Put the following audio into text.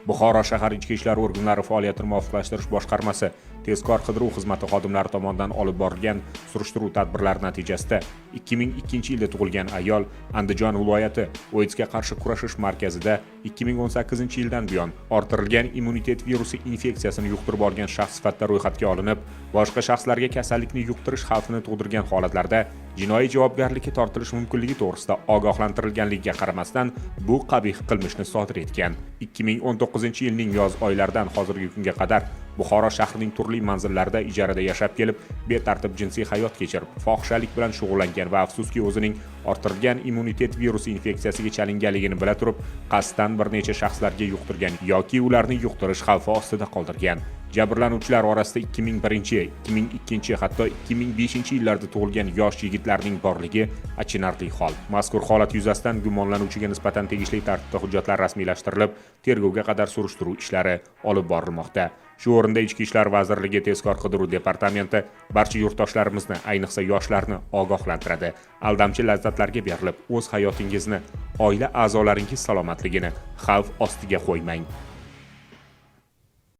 Buxoro shahar ichki ishlar organlari faoliyatini muvofiqlashtirish boshqarmasi tezkor qidiruv xizmati xodimlari tomonidan olib borilgan surishtiruv tadbirlari natijasida 2002-yilda tug'ilgan ayol Andijon viloyati OIDSga qarshi kurashish markazida 2018-yildan buyon orttirilgan immunitet virusi infeksiyasini yuqtirib olgan shaxs sifatida ro'yxatga olinib, boshqa shaxslarga kasallikni yuqtirish xavfini tug'dirgan holatlarda jinoiy javobgarlikka tortilish mumkinligi to'g'risida ogohlantirilganligiga qaramasdan bu qabih qilmishni sodir etgan. 2019-yilning yoz oylaridan hozirgi kunga qadar Buxoro shahrining turli manzillarida ijarada yashab kelib, betartib jinsiy hayot kechirib, fohishalik bilan shug'ullangan va afsuski o'zining orttirilgan immunitet virusi infeksiyasiga chalinganligini bila turib, qasddan bir necha shaxslarga yuqtirgan yoki ularni yuqtirish xavfi ostida qoldirgan. Jabrlanuvchilar orasida 2001, 2002, hatto 2005-yillarda tug'ilgan yosh yigitlarning borligi achinarli hol. Mazkur holat yuzasidan gumonlanuvchiga nisbatan tegishli tartibda hujjatlar rasmiylashtirilib, tergovga qadar surishtiruv ishlari olib borilmoqda. Shu o'rinda Ichki ishlar vazirligi tezkor qidiruv departamenti barcha yurtdoshlarimizni, ayniqsa yoshlarni ogohlantiradi. Aldamchi lazzatlarga berilib, o'z hayotingizni, oila a'zolaringiz salomatligini xavf ostiga qo'ymang.